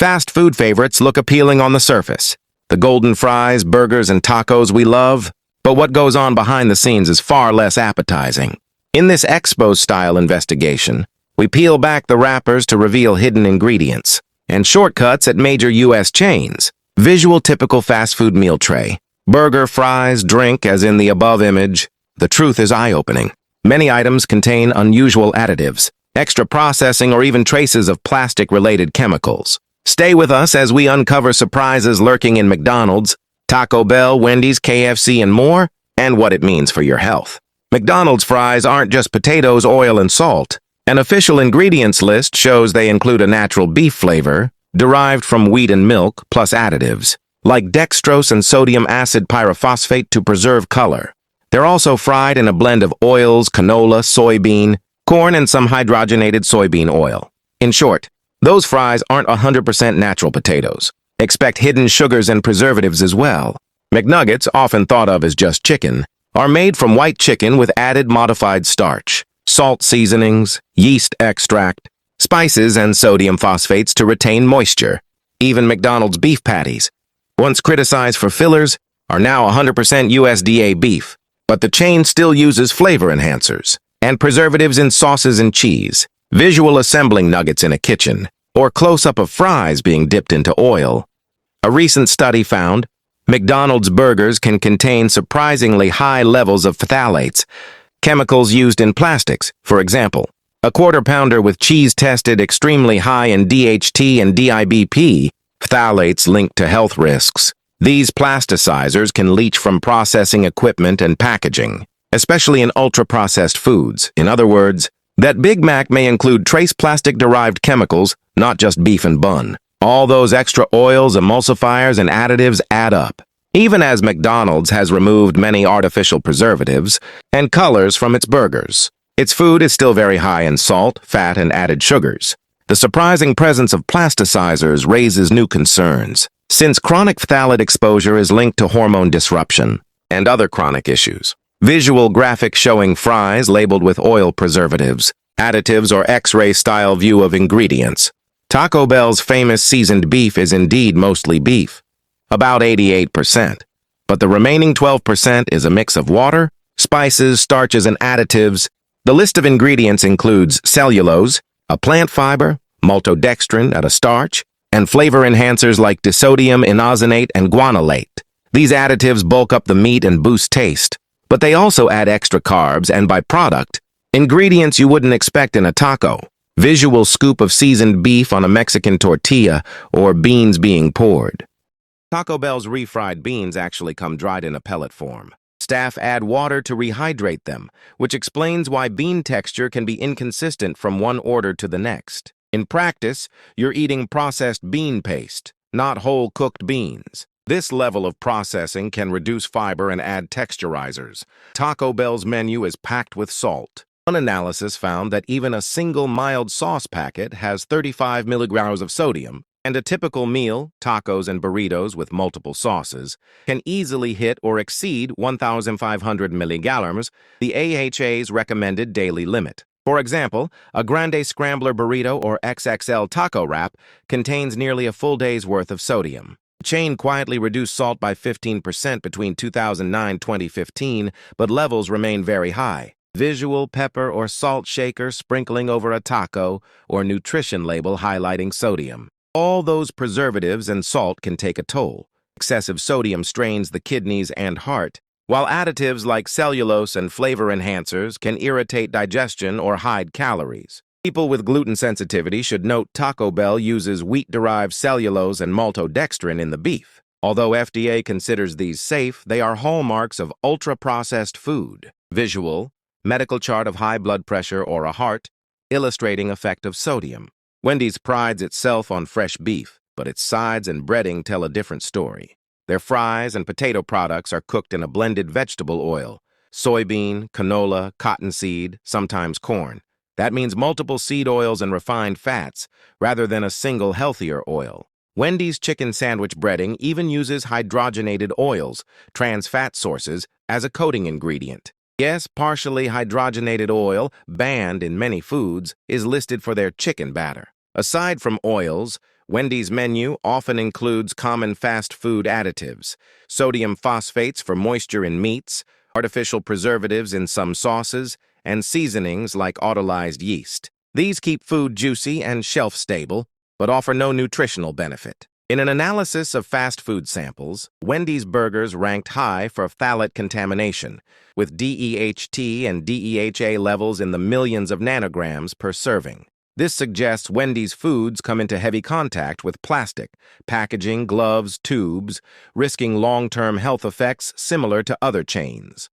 Fast food favorites look appealing on the surface. The golden fries, burgers, and tacos we love. But what goes on behind the scenes is far less appetizing. In this expo-style investigation, we peel back the wrappers to reveal hidden ingredients and shortcuts at major U.S. chains. Visual typical fast food meal tray. Burger, fries, drink, as in the above image. The truth is eye-opening. Many items contain unusual additives, extra processing, or even traces of plastic-related chemicals. Stay with us as we uncover surprises lurking in McDonald's, Taco Bell, Wendy's, KFC, and more, and what it means for your health. McDonald's fries aren't just potatoes, oil, and salt. An official ingredients list shows they include a natural beef flavor, derived from wheat and milk, plus additives, like dextrose and sodium acid pyrophosphate to preserve color. They're also fried in a blend of oils, canola, soybean, corn, and some hydrogenated soybean oil. In short, those fries aren't 100% natural potatoes. Expect hidden sugars and preservatives as well. McNuggets, often thought of as just chicken, are made from white chicken with added modified starch, salt seasonings, yeast extract, spices, and sodium phosphates to retain moisture. Even McDonald's beef patties, once criticized for fillers, are now 100% USDA beef. But the chain still uses flavor enhancers and preservatives in sauces and cheese. Visual assembling nuggets in a kitchen, or close-up of fries being dipped into oil. A recent study found McDonald's burgers can contain surprisingly high levels of phthalates, chemicals used in plastics. For example, a quarter pounder with cheese tested extremely high in DHT and DIBP, phthalates linked to health risks. These plasticizers can leach from processing equipment and packaging, especially in ultra-processed foods. In other words, that Big Mac may include trace plastic-derived chemicals, not just beef and bun. All those extra oils, emulsifiers, and additives add up. Even as McDonald's has removed many artificial preservatives and colors from its burgers, its food is still very high in salt, fat, and added sugars. The surprising presence of plasticizers raises new concerns, since chronic phthalate exposure is linked to hormone disruption and other chronic issues. Visual graphics showing fries labeled with oil preservatives, additives, or X-ray style view of ingredients. Taco Bell's famous seasoned beef is indeed mostly beef, about 88%. But the remaining 12% is a mix of water, spices, starches, and additives. The list of ingredients includes cellulose, a plant fiber, maltodextrin, a starch, and flavor enhancers like disodium inosinate and guanylate. These additives bulk up the meat and boost taste, but they also add extra carbs and, by product, ingredients you wouldn't expect in a taco. Visual scoop of seasoned beef on a Mexican tortilla, or beans being poured. Taco Bell's refried beans actually come dried in a pellet form. Staff add water to rehydrate them, which explains why bean texture can be inconsistent from one order to the next. In practice, you're eating processed bean paste, not whole cooked beans. This level of processing can reduce fiber and add texturizers. Taco Bell's menu is packed with salt. One analysis found that even a single mild sauce packet has 35 milligrams of sodium, and a typical meal, tacos and burritos with multiple sauces, can easily hit or exceed 1,500 milligrams, the AHA's recommended daily limit. For example, a Grande Scrambler burrito or XXL taco wrap contains nearly a full day's worth of sodium. The chain quietly reduced salt by 15% between 2009-2015, but levels remain very high. Visual pepper or salt shaker sprinkling over a taco, or nutrition label highlighting sodium. All those preservatives and salt can take a toll. Excessive sodium strains the kidneys and heart, while additives like cellulose and flavor enhancers can irritate digestion or hide calories. People with gluten sensitivity should note Taco Bell uses wheat-derived cellulose and maltodextrin in the beef. Although FDA considers these safe, they are hallmarks of ultra-processed food. Visual, medical chart of high blood pressure or a heart, illustrating effect of sodium. Wendy's prides itself on fresh beef, but its sides and breading tell a different story. Their fries and potato products are cooked in a blended vegetable oil, soybean, canola, cottonseed, sometimes corn. That means multiple seed oils and refined fats, rather than a single healthier oil. Wendy's chicken sandwich breading even uses hydrogenated oils, trans fat sources, as a coating ingredient. Yes, partially hydrogenated oil, banned in many foods, is listed for their chicken batter. Aside from oils, Wendy's menu often includes common fast food additives, sodium phosphates for moisture in meats, artificial preservatives in some sauces, and seasonings like autolyzed yeast. These keep food juicy and shelf-stable, but offer no nutritional benefit. In an analysis of fast food samples, Wendy's burgers ranked high for phthalate contamination, with DEHT and DEHA levels in the millions of nanograms per serving. This suggests Wendy's foods come into heavy contact with plastic, packaging, gloves, tubes, risking long-term health effects similar to other chains.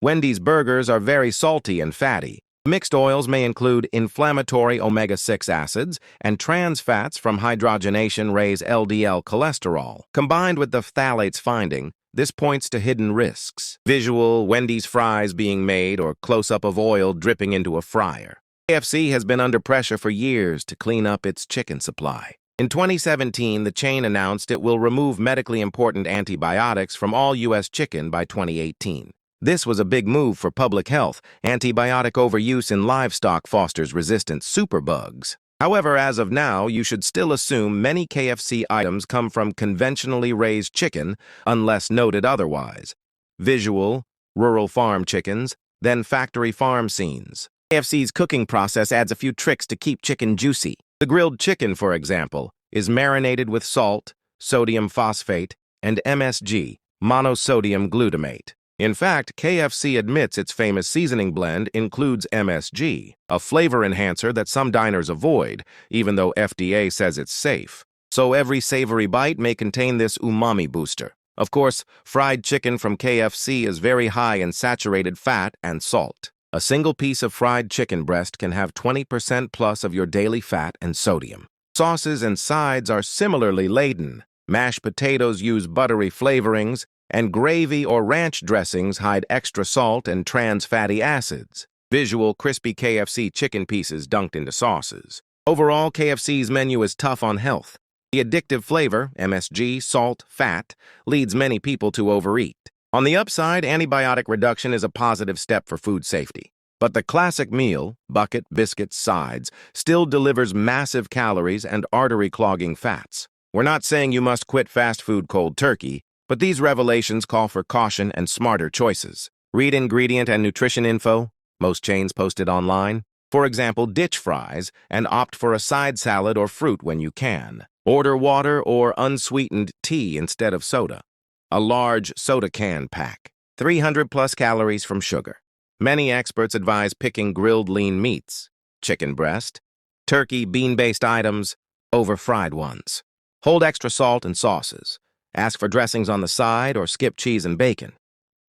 Wendy's burgers are very salty and fatty. Mixed oils may include inflammatory omega-6 acids, and trans fats from hydrogenation raise LDL cholesterol. Combined with the phthalates finding, this points to hidden risks. Visual, Wendy's fries being made or close-up of oil dripping into a fryer. KFC has been under pressure for years to clean up its chicken supply. In 2017, the chain announced it will remove medically important antibiotics from all U.S. chicken by 2018. This was a big move for public health. Antibiotic overuse in livestock fosters resistant superbugs. However, as of now, you should still assume many KFC items come from conventionally raised chicken, unless noted otherwise. Visual, rural farm chickens, then factory farm scenes. KFC's cooking process adds a few tricks to keep chicken juicy. The grilled chicken, for example, is marinated with salt, sodium phosphate, and MSG, monosodium glutamate. In fact, KFC admits its famous seasoning blend includes MSG, a flavor enhancer that some diners avoid, even though FDA says it's safe. So every savory bite may contain this umami booster. Of course, fried chicken from KFC is very high in saturated fat and salt. A single piece of fried chicken breast can have 20% plus of your daily fat and sodium. Sauces and sides are similarly laden. Mashed potatoes use buttery flavorings, and gravy or ranch dressings hide extra salt and trans fatty acids. Visual, crispy KFC chicken pieces dunked into sauces. Overall, KFC's menu is tough on health. The addictive flavor, MSG, salt, fat, leads many people to overeat. On the upside, antibiotic reduction is a positive step for food safety. But the classic meal, bucket, biscuits, sides, still delivers massive calories and artery-clogging fats. We're not saying you must quit fast food cold turkey, but these revelations call for caution and smarter choices. Read ingredient and nutrition info, most chains posted online. For example, ditch fries and opt for a side salad or fruit when you can. Order water or unsweetened tea instead of soda. A large soda can pack. 300 plus calories from sugar. Many experts advise picking grilled lean meats, chicken breast, turkey, bean-based items, over fried ones. Hold extra salt and sauces. Ask for dressings on the side or skip cheese and bacon.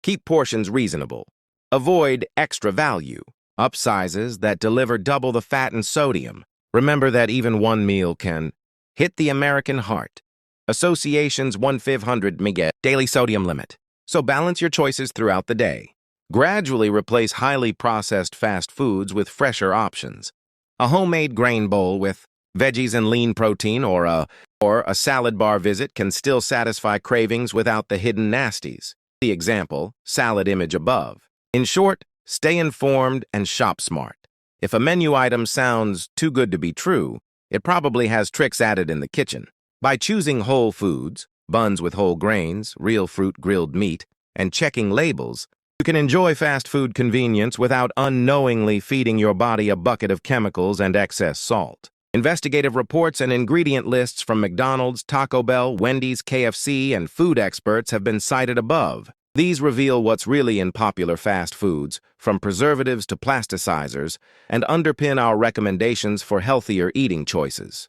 Keep portions reasonable. Avoid extra value, upsizes that deliver double the fat and sodium. Remember that even one meal can hit the American heart. Association's 1/500 mg daily sodium limit. So balance your choices throughout the day. Gradually replace highly processed fast foods with fresher options. A homemade grain bowl with veggies and lean protein or a salad bar visit can still satisfy cravings without the hidden nasties. The example, salad image above. In short, stay informed and shop smart. If a menu item sounds too good to be true, it probably has tricks added in the kitchen. By choosing whole foods, buns with whole grains, real fruit, grilled meat, and checking labels, you can enjoy fast food convenience without unknowingly feeding your body a bucket of chemicals and excess salt. Investigative reports and ingredient lists from McDonald's, Taco Bell, Wendy's, KFC, and food experts have been cited above. These reveal what's really in popular fast foods, from preservatives to plasticizers, and underpin our recommendations for healthier eating choices.